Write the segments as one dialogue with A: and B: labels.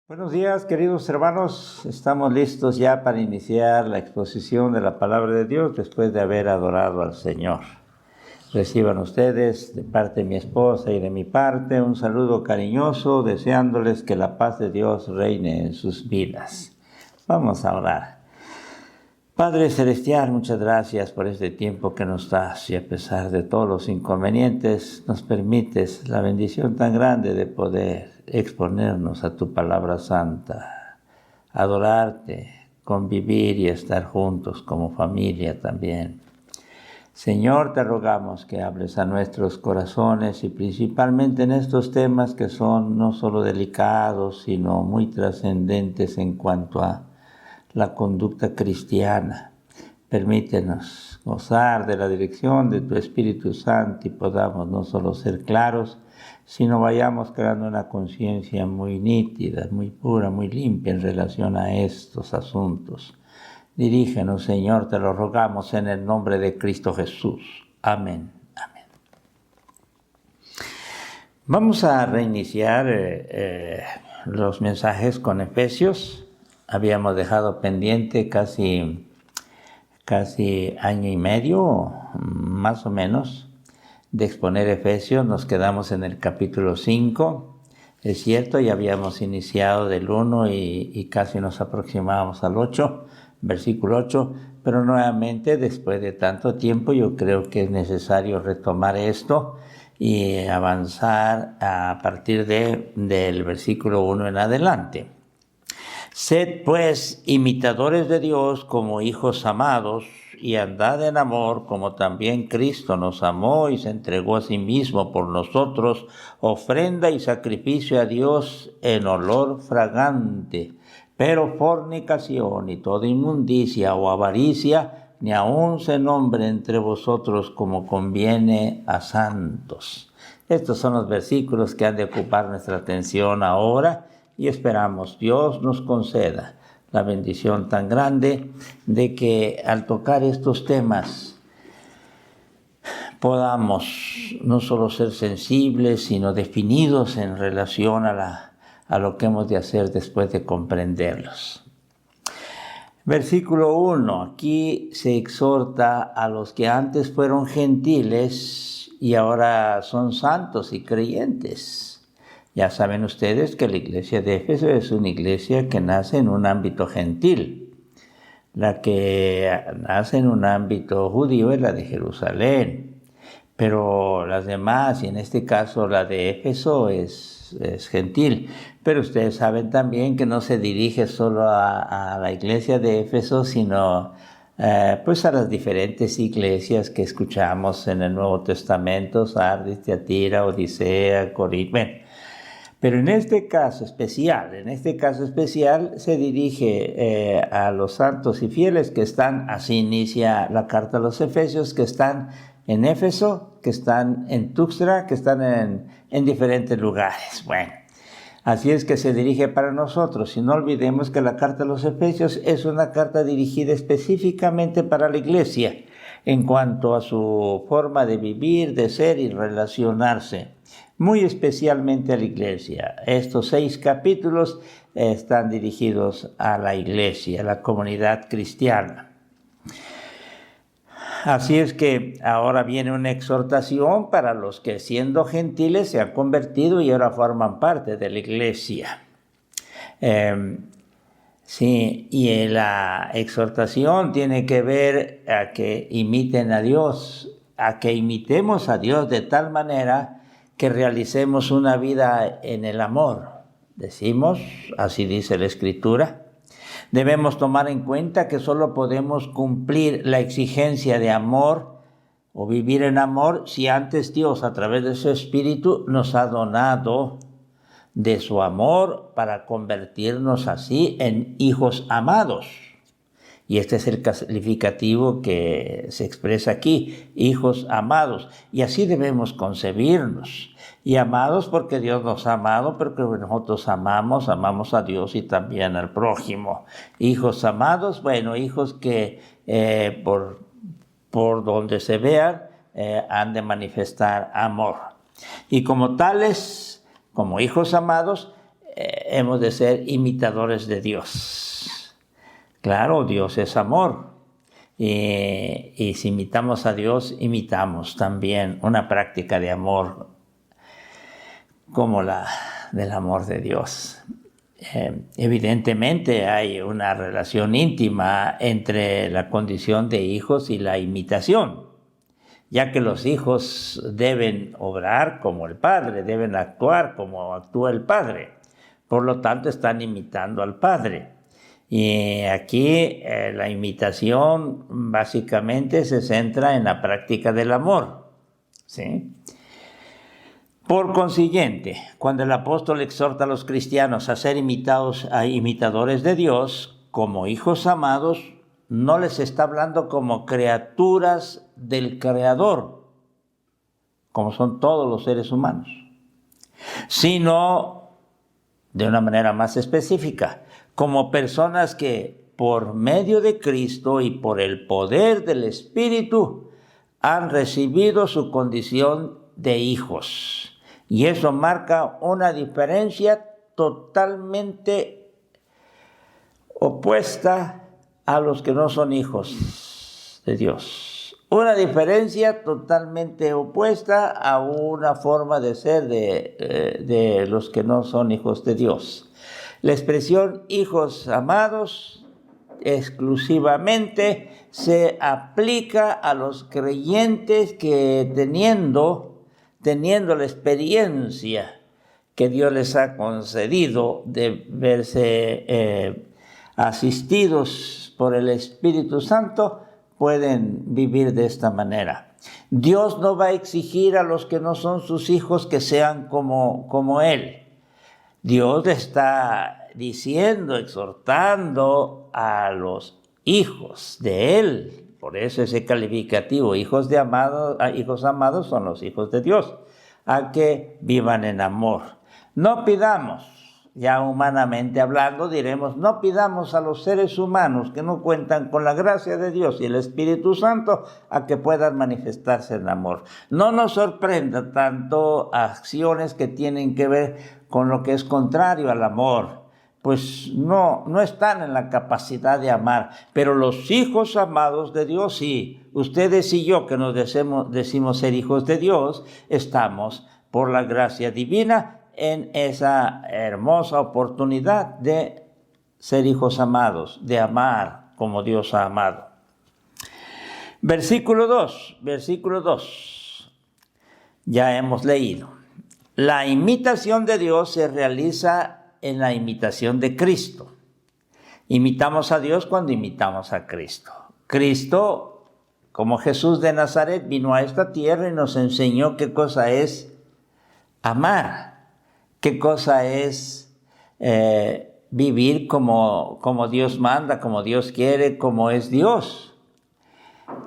A: Buenos días, queridos hermanos. Estamos listos ya para iniciar la exposición de la palabra de Dios después de haber adorado al Señor. Reciban ustedes, de parte de mi esposa y de mi parte, un saludo cariñoso, deseándoles que la paz de Dios reine en sus vidas. Vamos a orar. Padre Celestial, muchas gracias por este tiempo que nos das y a pesar de todos los inconvenientes, nos permites la bendición tan grande de poder exponernos a tu palabra santa, adorarte, convivir y estar juntos como familia también. Señor, te rogamos que hables a nuestros corazones y principalmente en estos temas que son no solo delicados, sino muy trascendentes en cuanto a la conducta cristiana. Permítenos gozar de la dirección de tu Espíritu Santo y podamos no solo ser claros, sino vayamos creando una conciencia muy nítida, muy pura, muy limpia en relación a estos asuntos. Dirígenos, Señor, te lo rogamos en el nombre de Cristo Jesús. Amén. Amén. Vamos a reiniciar los mensajes con Efesios. Habíamos dejado pendiente casi año y medio, más o menos, de exponer Efesios. Nos quedamos en el capítulo 5. Es cierto, ya habíamos iniciado del 1 y casi nos aproximábamos al 8, versículo 8, pero nuevamente, después de tanto tiempo, yo creo que es necesario retomar esto y avanzar a partir del versículo 1 en adelante. Sed pues imitadores de Dios como hijos amados, y andad en amor como también Cristo nos amó y se entregó a sí mismo por nosotros, ofrenda y sacrificio a Dios en olor fragante. Pero fornicación y toda inmundicia o avaricia, ni aun se nombre entre vosotros como conviene a santos. Estos son los versículos que han de ocupar nuestra atención ahora. Y esperamos Dios nos conceda la bendición tan grande de que al tocar estos temas podamos no solo ser sensibles, sino definidos en relación a lo que hemos de hacer después de comprenderlos. Versículo 1. Aquí se exhorta a los que antes fueron gentiles y ahora son santos y creyentes. Ya saben ustedes que la iglesia de Éfeso es una iglesia que nace en un ámbito gentil. La que nace en un ámbito judío es la de Jerusalén. Pero las demás, y en este caso la de Éfeso, es gentil. Pero ustedes saben también que no se dirige solo a la iglesia de Éfeso, sino pues a las diferentes iglesias que escuchamos en el Nuevo Testamento: Sardis, Tiatira, Odisea, Corinto. Pero en este caso especial se dirige a los santos y fieles que están, así inicia la carta a los Efesios, que están en Éfeso, que están en Tuxtla, que están en diferentes lugares. Bueno, así es que se dirige para nosotros. Y no olvidemos que la carta a los Efesios es una carta dirigida específicamente para la iglesia, en cuanto a su forma de vivir, de ser y relacionarse. Muy especialmente a la iglesia. Estos 6 capítulos están dirigidos a la iglesia, a la comunidad cristiana. Así es que ahora viene una exhortación para los que siendo gentiles se han convertido y ahora forman parte de la iglesia. Sí, y la exhortación tiene que ver a que imiten a Dios, a que imitemos a Dios de tal manera que realicemos una vida en el amor. Decimos, así dice la Escritura, debemos tomar en cuenta que solo podemos cumplir la exigencia de amor o vivir en amor si antes Dios, a través de su Espíritu, nos ha donado de su amor para convertirnos así en hijos amados. Y este es el calificativo que se expresa aquí, hijos amados. Y así debemos concebirnos. Y amados porque Dios nos ha amado, porque nosotros amamos a Dios y también al prójimo. Hijos amados, bueno, hijos que por donde se vean han de manifestar amor. Y como tales, como hijos amados, hemos de ser imitadores de Dios. Claro, Dios es amor. Y si imitamos a Dios, imitamos también una práctica de amor como la del amor de Dios. Evidentemente hay una relación íntima entre la condición de hijos y la imitación, ya que los hijos deben obrar como el Padre, deben actuar como actúa el Padre. Por lo tanto, están imitando al Padre. Y aquí la imitación básicamente se centra en la práctica del amor, ¿sí? Por consiguiente, cuando el apóstol exhorta a los cristianos a ser imitadores de Dios, como hijos amados, no les está hablando como criaturas del Creador, como son todos los seres humanos, sino de una manera más específica, como personas que por medio de Cristo y por el poder del Espíritu han recibido su condición de hijos. Y eso marca una diferencia totalmente opuesta a los que no son hijos de Dios. Una diferencia totalmente opuesta a una forma de ser de los que no son hijos de Dios. La expresión hijos amados exclusivamente se aplica a los creyentes que teniendo la experiencia que Dios les ha concedido de verse asistidos por el Espíritu Santo, pueden vivir de esta manera. Dios no va a exigir a los que no son sus hijos que sean como Él. Dios le está diciendo, exhortando a los hijos de Él. Por eso ese calificativo, hijos amados son los hijos de Dios, a que vivan en amor. No pidamos, ya humanamente hablando, diremos, no pidamos a los seres humanos que no cuentan con la gracia de Dios y el Espíritu Santo a que puedan manifestarse en amor. No nos sorprenda tanto acciones que tienen que ver con lo que es contrario al amor, pues no están en la capacidad de amar, pero los hijos amados de Dios sí. Ustedes y yo que nos decimos ser hijos de Dios, estamos por la gracia divina en esa hermosa oportunidad de ser hijos amados, de amar como Dios ha amado. Versículo 2. Ya hemos leído. La imitación de Dios se realiza en la imitación de Cristo. Imitamos a Dios cuando imitamos a Cristo. Cristo, como Jesús de Nazaret, vino a esta tierra y nos enseñó qué cosa es amar, qué cosa es vivir como Dios manda, como Dios quiere, como es Dios.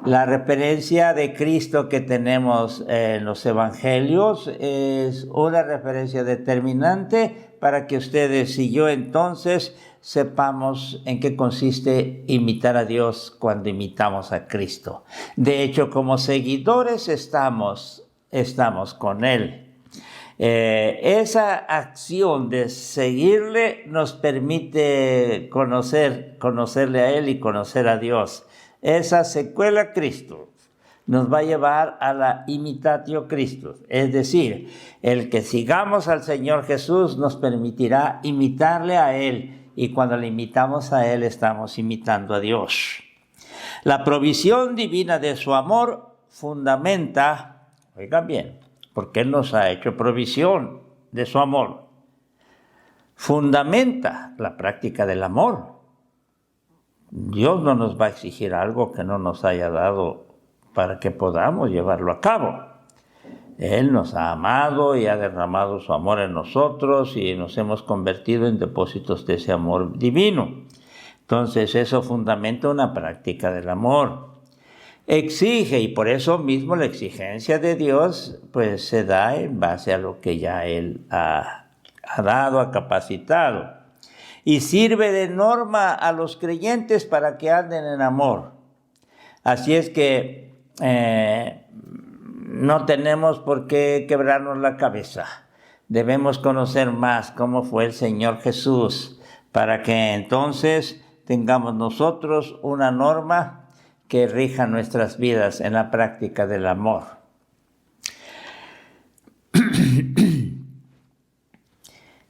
A: La referencia de Cristo que tenemos en los evangelios es una referencia determinante para que ustedes y yo entonces sepamos en qué consiste imitar a Dios cuando imitamos a Cristo. De hecho, como seguidores estamos con Él. Esa acción de seguirle nos permite conocerle a Él y conocer a Dios. Esa secuela Cristo nos va a llevar a la imitatio Christus, es decir, el que sigamos al Señor Jesús nos permitirá imitarle a Él, y cuando le imitamos a Él estamos imitando a Dios. La provisión divina de su amor fundamenta, oigan bien, porque Él nos ha hecho provisión de su amor, fundamenta la práctica del amor. Dios no nos va a exigir algo que no nos haya dado para que podamos llevarlo a cabo. Él nos ha amado y ha derramado su amor en nosotros y nos hemos convertido en depósitos de ese amor divino. Entonces eso fundamenta una práctica del amor. Exige, y por eso mismo la exigencia de Dios pues se da en base a lo que ya Él ha dado, ha capacitado. Y sirve de norma a los creyentes para que anden en amor. Así es que no tenemos por qué quebrarnos la cabeza. Debemos conocer más cómo fue el Señor Jesús, para que entonces tengamos nosotros una norma que rija nuestras vidas en la práctica del amor.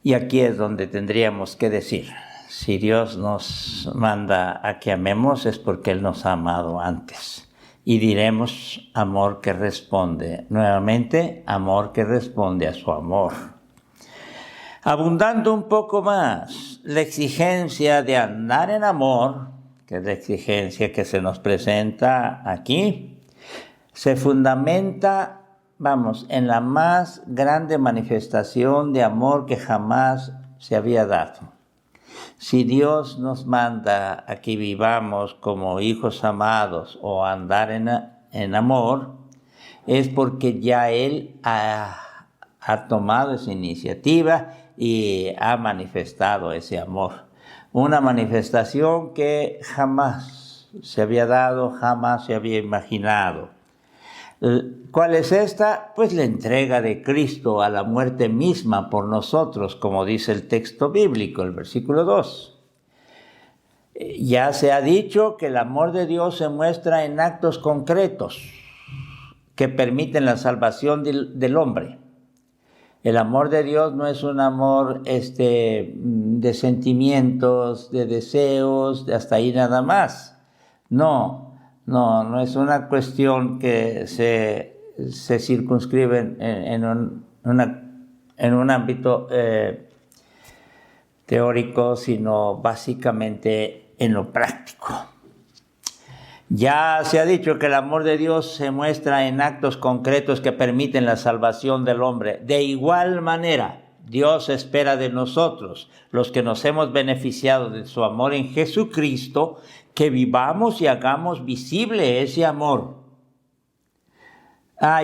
A: Y aquí es donde tendríamos que decir, si Dios nos manda a que amemos es porque Él nos ha amado antes. Y diremos amor que responde, nuevamente amor que responde a su amor. Abundando un poco más, la exigencia de andar en amor, que es la exigencia que se nos presenta aquí, se fundamenta, en la más grande manifestación de amor que jamás se había dado. Si Dios nos manda a que vivamos como hijos amados o andar en amor, es porque ya Él ha tomado esa iniciativa y ha manifestado ese amor. Una manifestación que jamás se había dado, jamás se había imaginado. ¿Cuál es esta? Pues la entrega de Cristo a la muerte misma por nosotros, como dice el texto bíblico, el versículo 2. Ya se ha dicho que el amor de Dios se muestra en actos concretos que permiten la salvación del hombre. El amor de Dios no es un amor de sentimientos, de deseos, de hasta ahí nada más. No es una cuestión que se circunscribe en un ámbito teórico, sino básicamente en lo práctico. Ya se ha dicho que el amor de Dios se muestra en actos concretos que permiten la salvación del hombre. De igual manera, Dios espera de nosotros, los que nos hemos beneficiado de su amor en Jesucristo, que vivamos y hagamos visible ese amor.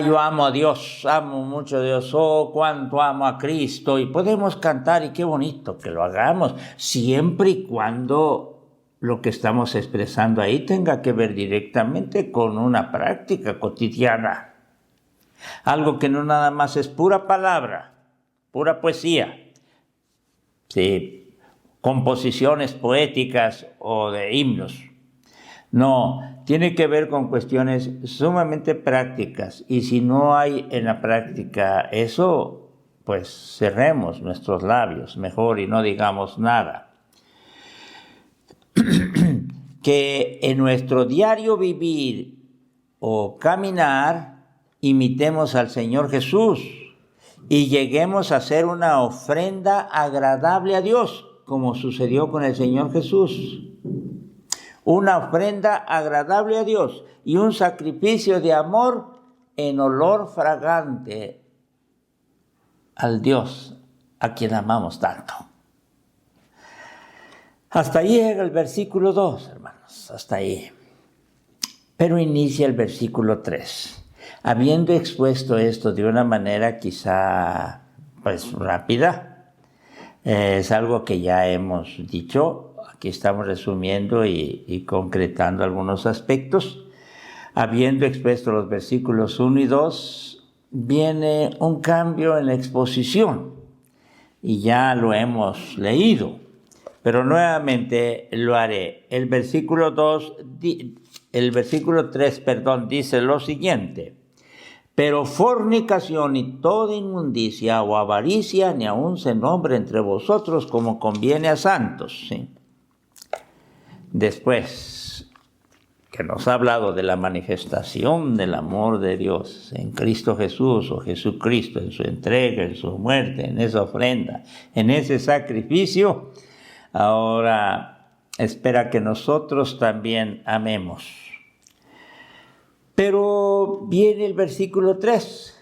A: Yo amo a Dios, amo mucho a Dios, cuánto amo a Cristo, y podemos cantar, y qué bonito que lo hagamos, siempre y cuando lo que estamos expresando ahí tenga que ver directamente con una práctica cotidiana. Algo que no nada más es pura palabra, pura poesía, sí, composiciones poéticas o de himnos. No, tiene que ver con cuestiones sumamente prácticas, y si no hay en la práctica eso, pues cerremos nuestros labios mejor y no digamos nada. Que en nuestro diario vivir o caminar imitemos al Señor Jesús y lleguemos a ser una ofrenda agradable a Dios, como sucedió con el Señor Jesús. Una ofrenda agradable a Dios y un sacrificio de amor en olor fragante al Dios a quien amamos tanto. Hasta ahí llega el versículo 2, hermanos, hasta ahí. Pero inicia el versículo 3. Habiendo expuesto esto de una manera quizá rápida, es algo que ya hemos dicho, aquí estamos resumiendo y concretando algunos aspectos. Habiendo expuesto los versículos 1 y 2, viene un cambio en la exposición, y ya lo hemos leído. Pero nuevamente lo haré. El versículo 3, dice lo siguiente: pero fornicación y toda inmundicia o avaricia ni aun se nombre entre vosotros como conviene a santos. ¿Sí? Después que nos ha hablado de la manifestación del amor de Dios en Cristo Jesús o Jesucristo, en su entrega, en su muerte, en esa ofrenda, en ese sacrificio, ahora espera que nosotros también amemos. Pero viene el versículo 3.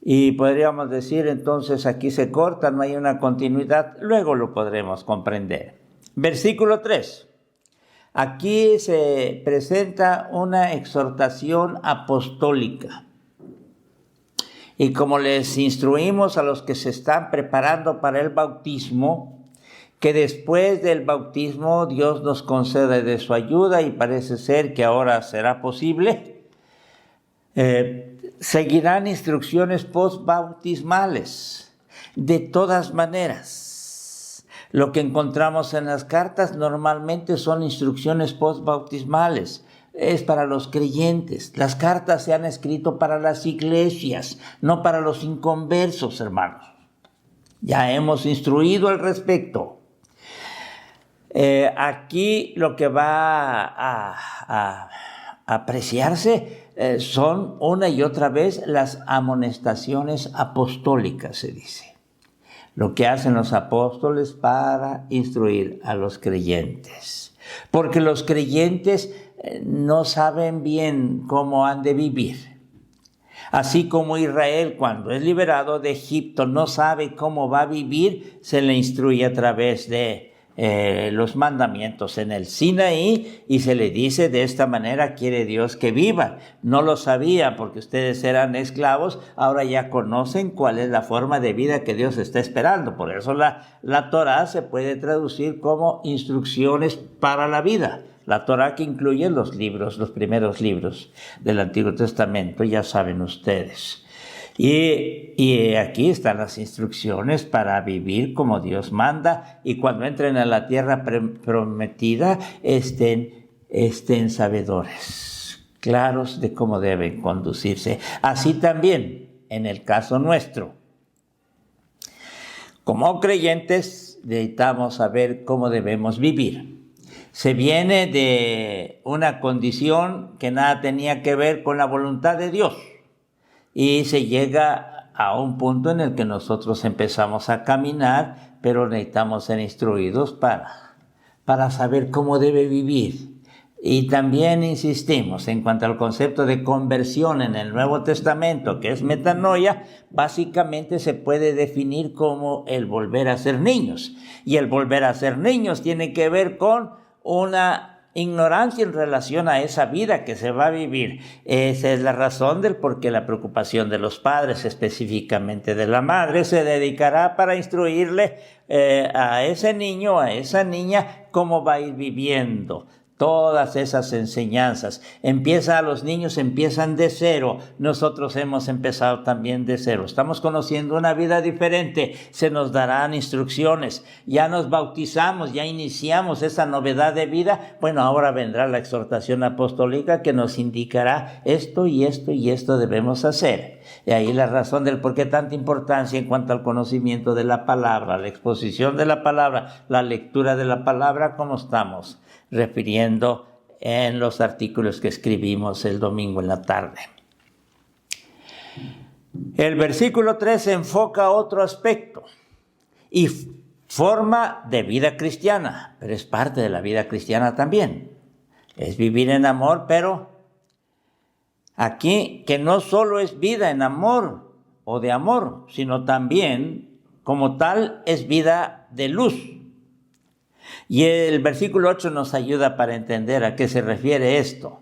A: Y podríamos decir, entonces aquí se corta, no hay una continuidad. Luego lo podremos comprender. Versículo 3. Aquí se presenta una exhortación apostólica. Y como les instruimos a los que se están preparando para el bautismo, que después del bautismo Dios nos concede de su ayuda, y parece ser que ahora será posible, seguirán instrucciones postbautismales. De todas maneras, lo que encontramos en las cartas normalmente son instrucciones postbautismales. Es para los creyentes. Las cartas se han escrito para las iglesias, no para los inconversos, hermanos. Ya hemos instruido al respecto. Aquí lo que va a apreciarse son una y otra vez las amonestaciones apostólicas, se dice. Lo que hacen los apóstoles para instruir a los creyentes. Porque los creyentes no saben bien cómo han de vivir. Así como Israel, cuando es liberado de Egipto, no sabe cómo va a vivir, se le instruye a través de los mandamientos en el Sinaí y se le dice: de esta manera quiere Dios que vivan. No lo sabía porque ustedes eran esclavos, ahora ya conocen cuál es la forma de vida que Dios está esperando. Por eso la Torá se puede traducir como instrucciones para la vida. La Torá, que incluye los primeros libros del Antiguo Testamento, ya saben ustedes. Y aquí están las instrucciones para vivir como Dios manda, y cuando entren a la tierra prometida estén sabedores, claros de cómo deben conducirse. Así también en el caso nuestro. Como creyentes necesitamos saber cómo debemos vivir. Se viene de una condición que nada tenía que ver con la voluntad de Dios. Y se llega a un punto en el que nosotros empezamos a caminar, pero necesitamos ser instruidos para saber cómo debe vivir. Y también insistimos en cuanto al concepto de conversión en el Nuevo Testamento, que es metanoia, básicamente se puede definir como el volver a ser niños. Y el volver a ser niños tiene que ver con una ignorancia en relación a esa vida que se va a vivir. Esa es la razón del por qué la preocupación de los padres, específicamente de la madre, se dedicará para instruirle a ese niño, a esa niña, cómo va a ir viviendo. Todas esas enseñanzas. Los niños empiezan de cero. Nosotros hemos empezado también de cero. Estamos conociendo una vida diferente. Se nos darán instrucciones. Ya nos bautizamos, ya iniciamos esa novedad de vida. Bueno, ahora vendrá la exhortación apostólica que nos indicará esto y esto y esto debemos hacer. Y ahí la razón del por qué tanta importancia en cuanto al conocimiento de la palabra, la exposición de la palabra, la lectura de la palabra, como estamos refiriendo en los artículos que escribimos el domingo en la tarde. El versículo 3 enfoca otro aspecto y forma de vida cristiana, pero es parte de la vida cristiana también. Es vivir en amor, pero aquí que no solo es vida en amor o de amor, sino también como tal es vida de luz. Y el versículo 8 nos ayuda para entender a qué se refiere esto.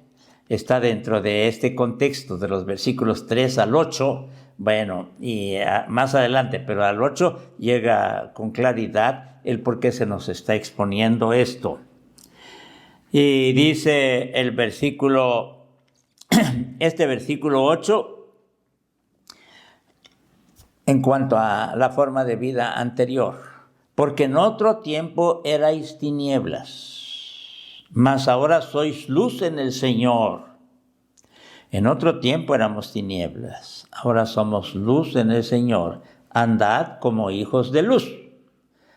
A: Está dentro de este contexto de los versículos 3 al 8, bueno, y más adelante, pero al 8 llega con claridad el por qué se nos está exponiendo esto. Y dice el versículo, este versículo 8, en cuanto a la forma de vida anterior. Porque en otro tiempo erais tinieblas, mas ahora sois luz en el Señor. En otro tiempo éramos tinieblas, ahora somos luz en el Señor. Andad como hijos de luz,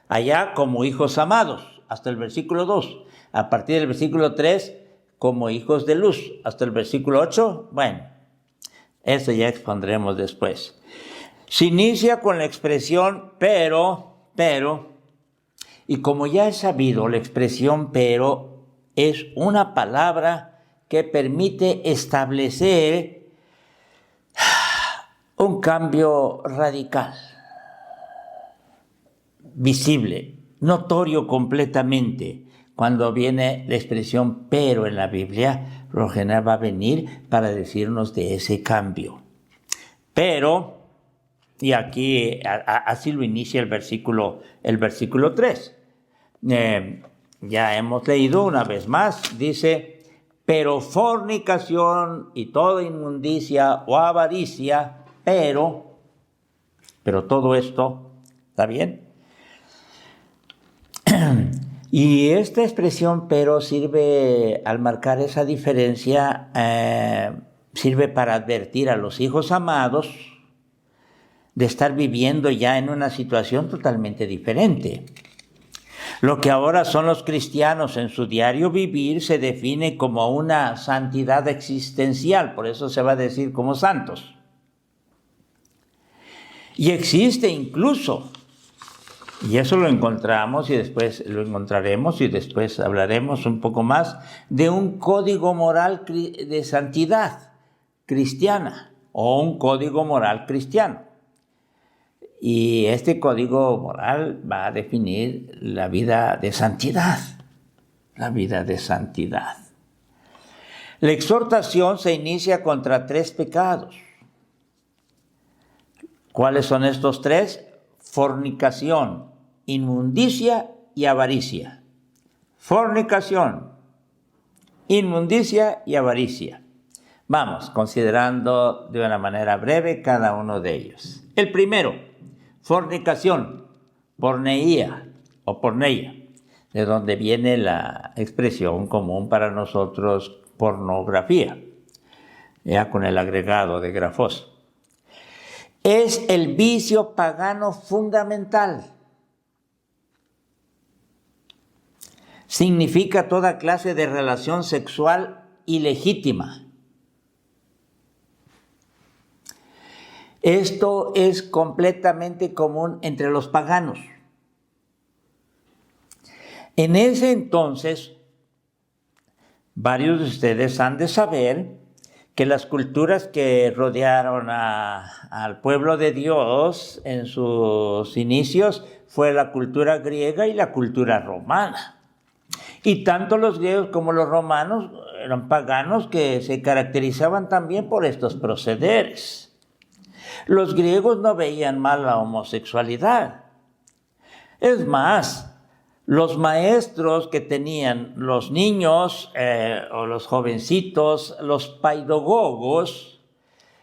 A: allá como hijos amados, hasta el versículo 2. A partir del versículo 3, como hijos de luz, hasta el versículo 8, bueno, eso ya expondremos después. Se inicia con la expresión pero, y como ya es sabido, la expresión pero es una palabra que permite establecer un cambio radical, visible, notorio completamente. Cuando viene la expresión pero en la Biblia, lo general va a venir para decirnos de ese cambio. Pero, y aquí así lo inicia el versículo 3. Ya hemos leído una vez más, dice, pero fornicación y toda inmundicia o avaricia, pero todo esto, ¿está bien? Y esta expresión pero sirve, al marcar esa diferencia, sirve para advertir a los hijos amados de estar viviendo ya en una situación totalmente diferente. Lo que ahora son los cristianos en su diario vivir se define como una santidad existencial, por eso se va a decir como santos. Y existe incluso, y eso lo encontramos y después lo encontraremos y después hablaremos un poco más, de un código moral de santidad cristiana o un código moral cristiano. Y este código moral va a definir la vida de santidad, la vida de santidad. La exhortación se inicia contra 3 pecados. ¿Cuáles son estos 3? Fornicación, inmundicia y avaricia. Fornicación, inmundicia y avaricia. Vamos considerando de una manera breve cada uno de ellos. El primero, fornicación, porneía o porneia, de donde viene la expresión común para nosotros pornografía, ya con el agregado de grafos. Es el vicio pagano fundamental. Significa toda clase de relación sexual ilegítima. Esto es completamente común entre los paganos. En ese entonces, varios de ustedes han de saber que las culturas que rodearon al pueblo de Dios en sus inicios fue la cultura griega y la cultura romana. Y tanto los griegos como los romanos eran paganos que se caracterizaban también por estos procederes. Los griegos no veían mal la homosexualidad. Es más, los maestros que tenían los niños o los jovencitos, los paidogogos,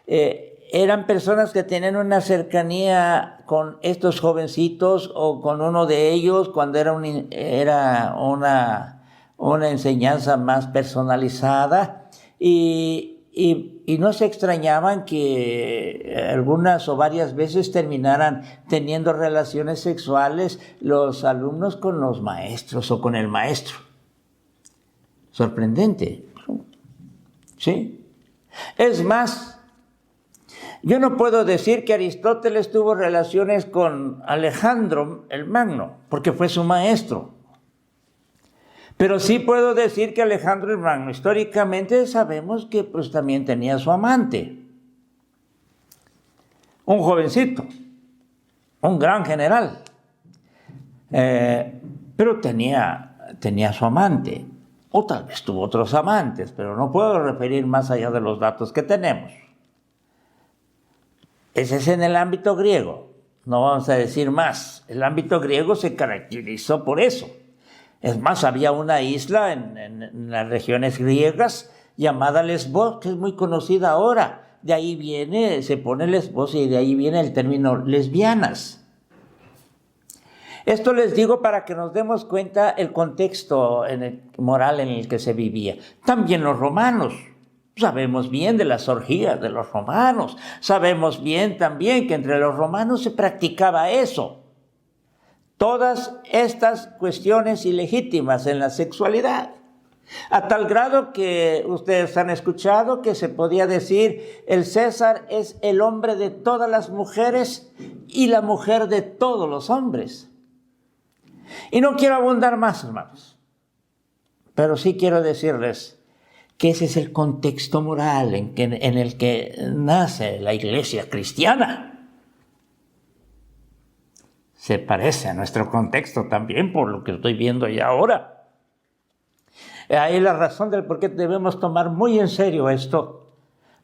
A: eran personas que tenían una cercanía con estos jovencitos o con uno de ellos cuando era una enseñanza más personalizada y no se extrañaban que algunas o varias veces terminaran teniendo relaciones sexuales los alumnos con los maestros o con el maestro. Sorprendente, ¿sí? Es más, yo no puedo decir que Aristóteles tuvo relaciones con Alejandro el Magno, porque fue su maestro. Pero sí puedo decir que Alejandro el Magno, históricamente sabemos que pues también tenía su amante. Un jovencito, un gran general. Pero tenía su amante. O tal vez tuvo otros amantes, pero no puedo referir más allá de los datos que tenemos. Ese es en el ámbito griego. No vamos a decir más. El ámbito griego se caracterizó por eso. Es más, había una isla en las regiones griegas llamada Lesbos, que es muy conocida ahora. De ahí viene, se pone Lesbos y de ahí viene el término lesbianas. Esto les digo para que nos demos cuenta el contexto moral en el que se vivía. También los romanos. Sabemos bien de las orgías de los romanos. Sabemos bien también que entre los romanos se practicaba eso. Todas estas cuestiones ilegítimas en la sexualidad. A tal grado que ustedes han escuchado que se podía decir, el César es el hombre de todas las mujeres y la mujer de todos los hombres. Y no quiero abundar más, hermanos, pero sí quiero decirles que ese es el contexto moral en el que nace la iglesia cristiana. Se parece a nuestro contexto también, por lo que estoy viendo ya ahora. Ahí la razón del por qué debemos tomar muy en serio esto,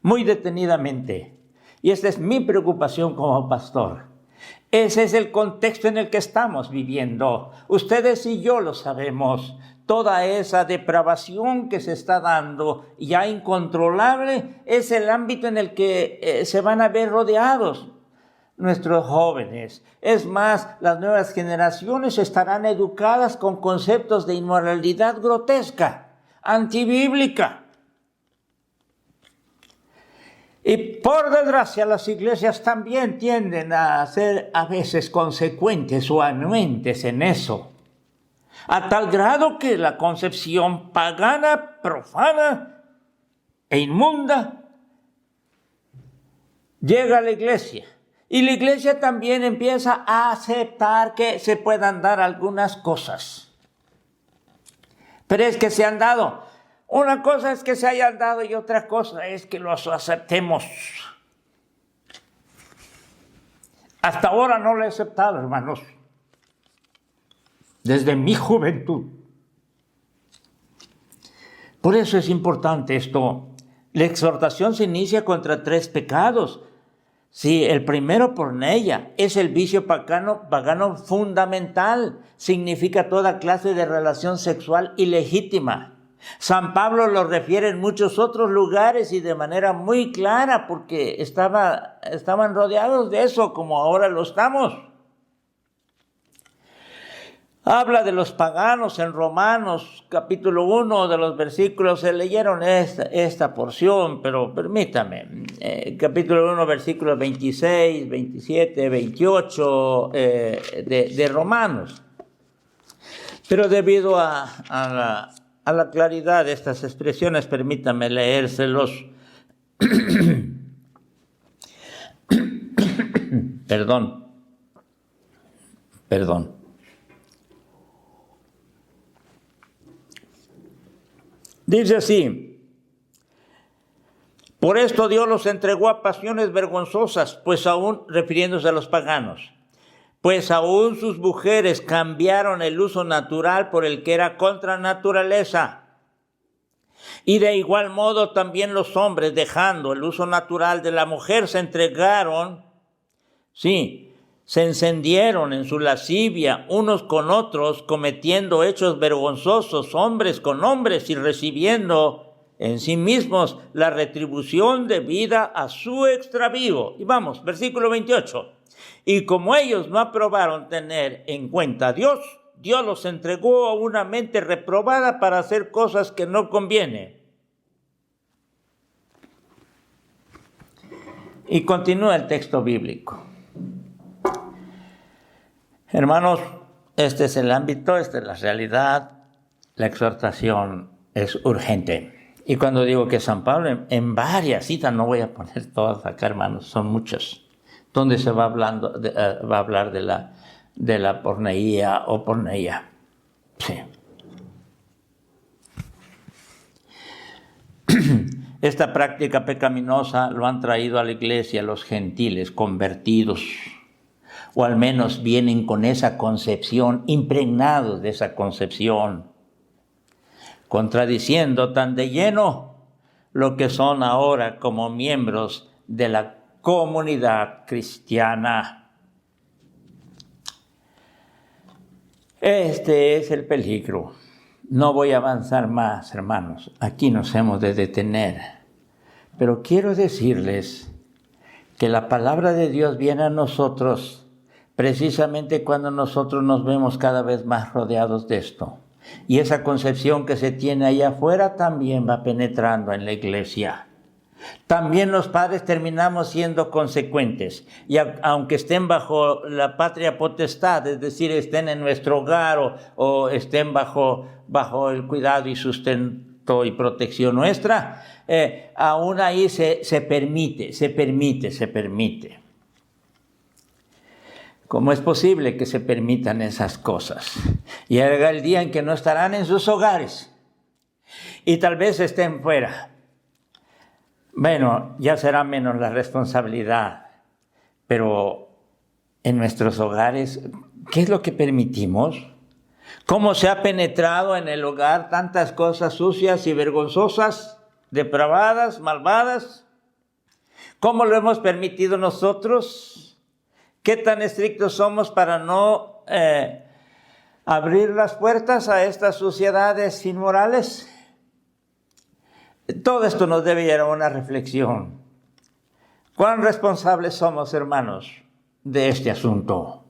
A: muy detenidamente. Y esta es mi preocupación como pastor. Ese es el contexto en el que estamos viviendo. Ustedes y yo lo sabemos. Toda esa depravación que se está dando, ya incontrolable, es el ámbito en el que se van a ver rodeados nuestros jóvenes. Es más, las nuevas generaciones estarán educadas con conceptos de inmoralidad grotesca, antibíblica. Y por desgracia, las iglesias también tienden a ser a veces consecuentes o anuentes en eso, a tal grado que la concepción pagana, profana e inmunda llega a la iglesia. Y la iglesia también empieza a aceptar que se puedan dar algunas cosas. Pero es que se han dado. Una cosa es que se hayan dado y otra cosa es que los aceptemos. Hasta ahora no lo he aceptado, hermanos. Desde mi juventud. Por eso es importante esto. La exhortación se inicia contra 3 pecados. Sí, el primero, porneia, es el vicio pagano fundamental. Significa toda clase de relación sexual ilegítima. San Pablo lo refiere en muchos otros lugares y de manera muy clara, porque estaban rodeados de eso, como ahora lo estamos. Habla de los paganos en Romanos, capítulo 1 de los versículos. Se leyeron esta porción, pero permítame. Capítulo 1, versículos 26, 27, 28 de Romanos. Pero debido a la claridad de estas expresiones, permítame leérselos. Perdón. Dice así: por esto Dios los entregó a pasiones vergonzosas, pues aún, refiriéndose a los paganos, pues aún sus mujeres cambiaron el uso natural por el que era contra naturaleza. Y de igual modo también los hombres, dejando el uso natural de la mujer, se entregaron, se encendieron en su lascivia unos con otros, cometiendo hechos vergonzosos, hombres con hombres, y recibiendo en sí mismos la retribución debida a su extravío. Y vamos, versículo 28. Y como ellos no aprobaron tener en cuenta a Dios, Dios los entregó a una mente reprobada para hacer cosas que no conviene. Y continúa el texto bíblico. Hermanos, este es el ámbito, esta es la realidad. La exhortación es urgente. Y cuando digo que San Pablo, en varias citas, no voy a poner todas acá, hermanos, son muchas, donde se va a hablar de la porneía o porneia. Sí. Esta práctica pecaminosa lo han traído a la iglesia los gentiles convertidos, o al menos vienen con esa concepción, impregnados de esa concepción, contradiciendo tan de lleno lo que son ahora como miembros de la comunidad cristiana. Este es el peligro. No voy a avanzar más, hermanos. Aquí nos hemos de detener. Pero quiero decirles que la palabra de Dios viene a nosotros precisamente cuando nosotros nos vemos cada vez más rodeados de esto. Y esa concepción que se tiene allá afuera también va penetrando en la iglesia. También los padres terminamos siendo consecuentes. Y aunque estén bajo la patria potestad, es decir, estén en nuestro hogar o estén bajo el cuidado y sustento y protección nuestra, aún ahí se permite. ¿Cómo es posible que se permitan esas cosas? Y llega el día en que no estarán en sus hogares y tal vez estén fuera. Bueno, ya será menos la responsabilidad, pero en nuestros hogares, ¿qué es lo que permitimos? ¿Cómo se ha penetrado en el hogar tantas cosas sucias y vergonzosas, depravadas, malvadas? ¿Cómo lo hemos permitido nosotros? ¿Qué tan estrictos somos para no abrir las puertas a estas suciedades inmorales? Todo esto nos debe llevar a una reflexión. ¿Cuán responsables somos, hermanos, de este asunto?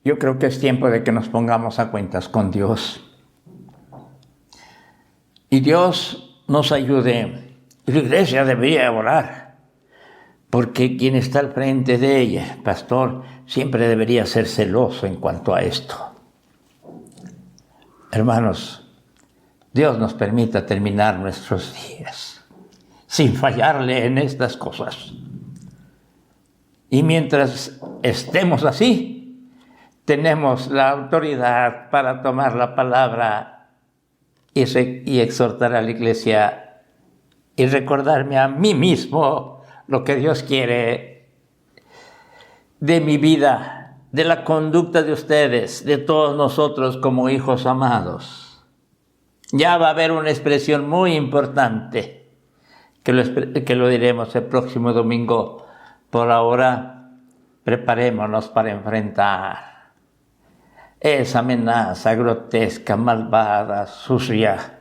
A: Yo creo que es tiempo de que nos pongamos a cuentas con Dios. Y Dios nos ayude. La iglesia debería orar, porque quien está al frente de ella, pastor, siempre debería ser celoso en cuanto a esto. Hermanos, Dios nos permita terminar nuestros días sin fallarle en estas cosas. Y mientras estemos así, tenemos la autoridad para tomar la palabra y exhortar a la iglesia y recordarme a mí mismo lo que Dios quiere de mi vida, de la conducta de ustedes, de todos nosotros como hijos amados. Ya va a haber una expresión muy importante que lo diremos el próximo domingo. Por ahora, preparémonos para enfrentar esa amenaza grotesca, malvada, sucia,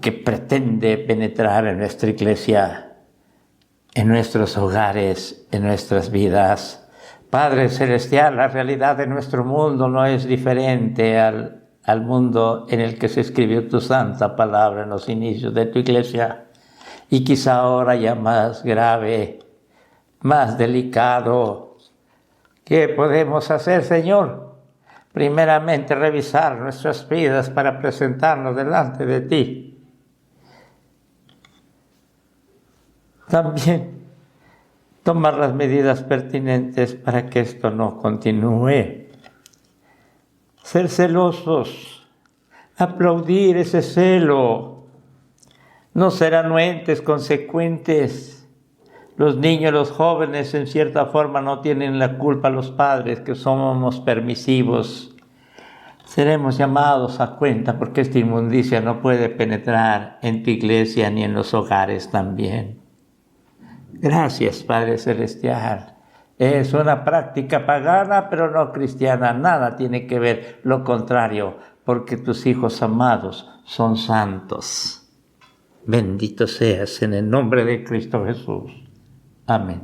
A: que pretende penetrar en nuestra iglesia, en nuestros hogares, en nuestras vidas. Padre Celestial, la realidad de nuestro mundo no es diferente al mundo en el que se escribió tu santa palabra en los inicios de tu iglesia, y quizá ahora ya más grave, más delicado. ¿Qué podemos hacer, Señor? Primeramente, revisar nuestras vidas para presentarnos delante de ti. También tomar las medidas pertinentes para que esto no continúe. Ser celosos, aplaudir ese celo, no ser anuentes, consecuentes. Los niños, los jóvenes, en cierta forma, no tienen la culpa, los padres, que somos permisivos. Seremos llamados a cuenta porque esta inmundicia no puede penetrar en tu iglesia ni en los hogares también. Gracias, Padre Celestial. Es una práctica pagana, pero no cristiana. Nada tiene que ver, lo contrario, porque tus hijos amados son santos. Bendito seas en el nombre de Cristo Jesús. Amén.